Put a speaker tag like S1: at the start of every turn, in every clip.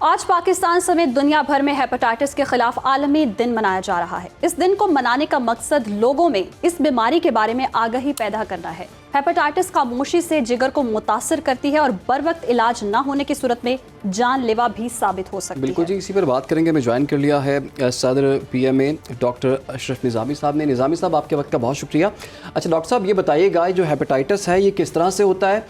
S1: آج پاکستان سمیت دنیا بھر میں ہیپاٹائٹس کے خلاف عالمی دن منایا جا رہا ہے۔ اس دن کو منانے کا مقصد لوگوں میں اس بیماری کے بارے میں آگاہی پیدا کرنا ہے۔ ہیپاٹائٹس خاموشی سے جگر کو متاثر کرتی ہے اور بر وقت علاج نہ ہونے کی صورت میں جان لیوا بھی ثابت ہو سکتی ہے۔
S2: بالکل جی، اسی پر بات کریں گے۔ میں جوائن کر لیا ہے صدر پی ایم اے ڈاکٹر اشرف نظامی صاحب نے۔ نظامی صاحب، آپ کے وقت کا بہت شکریہ۔ اچھا ڈاکٹر صاحب، یہ بتائیے گا جو ہیپاٹائٹس ہے یہ کس طرح سے ہوتا ہے؟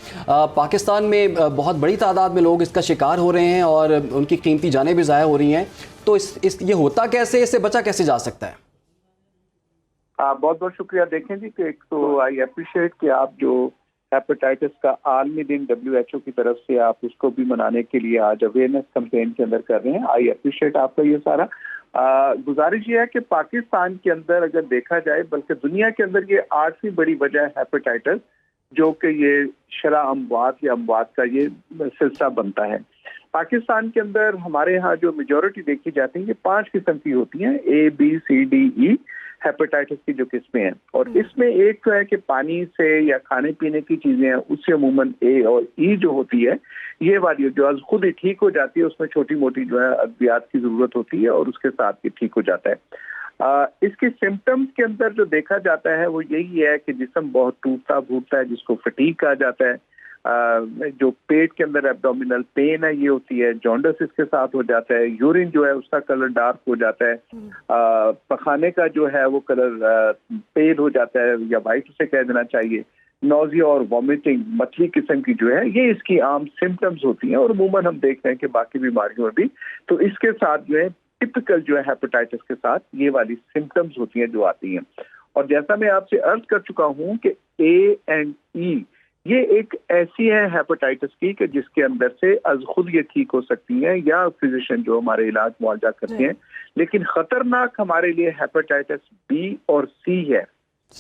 S2: پاکستان میں بہت بڑی تعداد میں لوگ اس کا شکار ہو رہے ہیں اور ان کی قیمتی جانیں بھی ضائع ہو رہی ہیں، تو یہ ہوتا کیسے، اس سے بچا کیسے جا سکتا ہے؟
S3: بہت بہت شکریہ۔ دیکھیں جی کہ ایک تو آئی اپریشیٹ کہ آپ جو ہیپاٹائٹس کا عالمی دن WHO کی طرف سے آپ اس کو بھی منانے کے لیے آج اویئرنیس کمپین کے اندر کر رہے ہیں۔ آئی اپریشیٹ آپ کا یہ سارا۔ گزارش یہ ہے کہ پاکستان کے اندر اگر دیکھا جائے، بلکہ دنیا کے اندر یہ 8ویں بڑی وجہ ہے ہیپاٹائٹس، جو کہ یہ شرح اموات یا اموات کا یہ سلسلہ بنتا ہے۔ پاکستان کے اندر ہمارے ہاں جو میجورٹی دیکھی جاتی ہیں یہ 5 قسم کی ہوتی ہیں، ABCDE ہیپاٹائٹس کی جو قسمیں ہیں، اور اس میں ایک تو ہے کہ پانی سے یا کھانے پینے کی چیزیں ہیں، اس سے عموماً A اور E جو ہوتی ہے یہ والی جو از خود ہی ٹھیک ہو جاتی ہے، اس میں چھوٹی موٹی جو ہے ادویات کی ضرورت ہوتی ہے اور اس کے ساتھ یہ ٹھیک ہو جاتا ہے۔ اس کی سمپٹمز کے اندر جو دیکھا جاتا ہے وہ یہی ہے کہ جسم بہت ٹوٹتا بھوٹتا ہے، جس کو فٹیگ کہا جاتا ہے۔ جو پیٹ کے اندر ایبڈومینل پین ہے یہ ہوتی ہے، جونڈس اس کے ساتھ ہو جاتا ہے، یورین جو ہے اس کا کلر ڈارک ہو جاتا ہے، پخانے کا جو ہے وہ کلر پیل ہو جاتا ہے یا وائٹ اسے کہہ دینا چاہیے، نوزیا اور وومیٹنگ مچھلی قسم کی جو ہے یہ اس کی عام سمپٹمز ہوتی ہیں، اور عموماً ہم دیکھ رہے ہیں کہ باقی بیماریوں میں بھی تو اس کے ساتھ جو ہے ٹپکل جو ہے ہیپاٹائٹس کے ساتھ یہ والی سمپٹمز ہوتی ہیں جو آتی ہیں۔ اور جیسا میں آپ سے عرض کر چکا ہوں کہ A and E یہ ایک ایسی ہے ہیپاٹائٹس کی کہ جس کے اندر سے از خود یہ ٹھیک ہو سکتی ہیں یا فزیشین جو ہمارے علاج معالجہ کرتے ہیں، لیکن خطرناک ہمارے لیے ہیپاٹائٹس B اور C ہے۔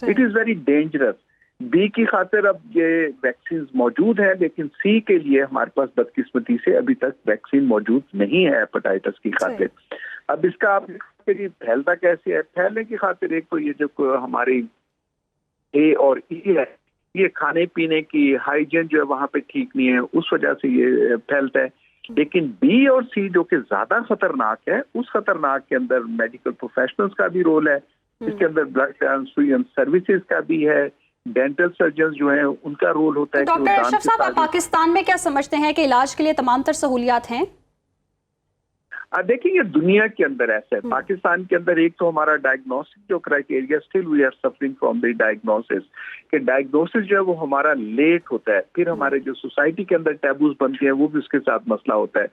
S3: It is very dangerous. B کی خاطر اب یہ ویکسین موجود ہے، لیکن C کے لیے ہمارے پاس بدقسمتی سے ابھی تک ویکسین موجود نہیں ہے ہیپاٹائٹس کی خاطر۔ اب اس کا آپ پھیلتا کیسے ہے؟ پھیلنے کی خاطر ایک تو یہ جو ہماری A اور E ہے، یہ کھانے پینے کی ہائیجین جو ہے وہاں پہ ٹھیک نہیں ہے، اس وجہ سے یہ پھیلتا ہے۔ لیکن B اور C جو کہ زیادہ خطرناک ہے، اس خطرناک کے اندر میڈیکل پروفیشنلز کا بھی رول ہے، اس کے اندر بلڈ ٹرانسفیوژن سروسز کا بھی ہے، ڈینٹل سرجنز جو ہیں ان کا رول ہوتا ہے۔
S1: ڈاکٹر اشرف صاحب، آپ پاکستان میں کیا سمجھتے ہیں کہ علاج کے لیے تمام تر سہولیات ہیں؟
S3: دیکھیں یہ دنیا کے اندر ایسا ہے۔ پاکستان کے اندر ایک تو ہمارا ڈائگنوسٹک جو criteria still we are suffering from the diagnosis, کہ ڈائگنوسس جو ہے وہ ہمارا لیٹ ہوتا ہے، پھر ہمارے جو سوسائٹی کے اندر ٹیبوز بنتے ہیں وہ بھی اس کے ساتھ مسئلہ ہوتا ہے۔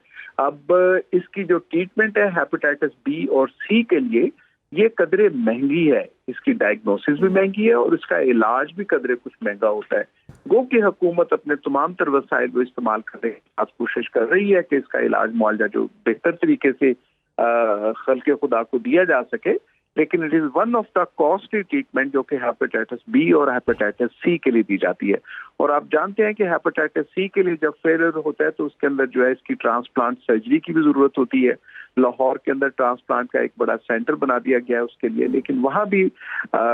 S3: اب اس کی جو ٹریٹمنٹ ہے ہیپاٹائٹس B اور C کے لیے یہ قدرے مہنگی ہے، اس کی ڈائگنوسس بھی مہنگی ہے اور اس کا علاج بھی قدرے کچھ مہنگا ہوتا ہے۔ گو کہ حکومت اپنے تمام تر وسائل کو استعمال کرنے کی کوشش کر رہی ہے کہ اس کا علاج معالجہ جو بہتر طریقے سے خلق خدا کو دیا جا سکے، لیکن it is one of the costly treatment جو کہ ہیپاٹائٹس B اور ہیپاٹائٹس C کے لیے دی جاتی ہے۔ اور آپ جانتے ہیں کہ ہیپاٹائٹس C کے لیے جب فیلر ہوتا ہے تو اس کے اندر جو ہے اس کی ٹرانسپلانٹ سرجری کی بھی ضرورت ہوتی ہے۔ لاہور کے اندر ٹرانسپلانٹ کا ایک بڑا سینٹر بنا دیا گیا ہے اس کے لیے، لیکن وہاں بھی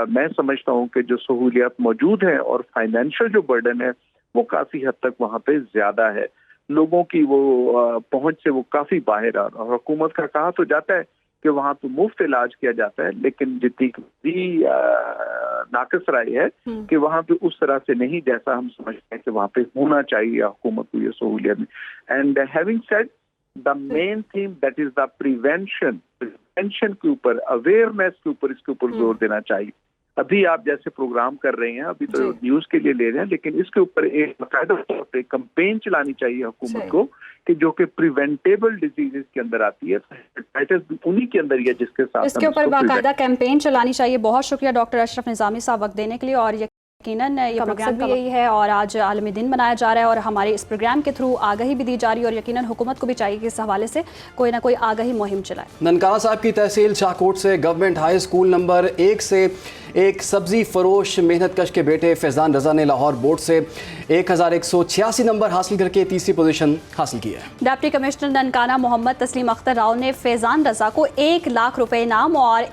S3: میں سمجھتا ہوں کہ جو سہولیات موجود ہیں اور فائنینشیل جو برڈن ہے وہ کافی حد تک وہاں پہ زیادہ ہے، لوگوں کی وہ پہنچ سے وہ کافی باہر آ رہا۔ حکومت کا کہا تو جاتا ہے کہ وہاں پہ مفت علاج کیا جاتا ہے، لیکن جتنی بھی ناقص رائے ہے کہ وہاں پہ اس طرح سے نہیں جیسا ہم سمجھتے ہیں کہ وہاں پہ ہونا چاہیے حکومت کو یہ سہولیت۔ And having said the main theme that is the prevention کے اوپر، اویئرنیس کے اوپر، اس کے اوپر زور دینا چاہیے۔ ابھی آپ جیسے پروگرام کر رہے ہیں، ابھی تو نیوز کے لیے لے رہے ہیں، لیکن اس کے اوپر ایک باقاعدہ طور پہ کمپین چلانی چاہیے حکومت کو کہ جو کہ پریونٹیبل ڈیزیز کے اندر آتی ہے، ہیپاٹائٹس بھی انہی کے اندر ہے جس کے ساتھ
S1: اس کے اوپر باقاعدہ کیمپین چلانی چاہیے۔ بہت شکریہ ڈاکٹر اشرف نظامی صاحب وقت دینے کے لیے، اور یقیناً یہ مقصد بھی یہی ہے، اور آج عالمی دن منایا جا رہا ہے اور ہمارے اس پروگرام کے تھرو آگاہی بھی دی جا رہی ہے، اور یقیناً حکومت کو بھی چاہیے کہ اس حوالے سے کوئی نہ کوئی آگاہی مہم چلائے۔
S2: ننکانہ صاحب کی تحصیل شاہکوٹ سے گورنمنٹ ہائی اسکول نمبر 1 سے ایک سبزی فروش محنت کش کے بیٹے فیضان رضا نے لاہور بورڈ سے 1186 نمبر حاصل کر کے تیسری پوزیشن حاصل کی ہے۔
S1: ڈپٹی کمشنر ننکانہ محمد تسلیم اختر راؤ نے فیضان رضا کو 1 لاکھ روپے انعام اور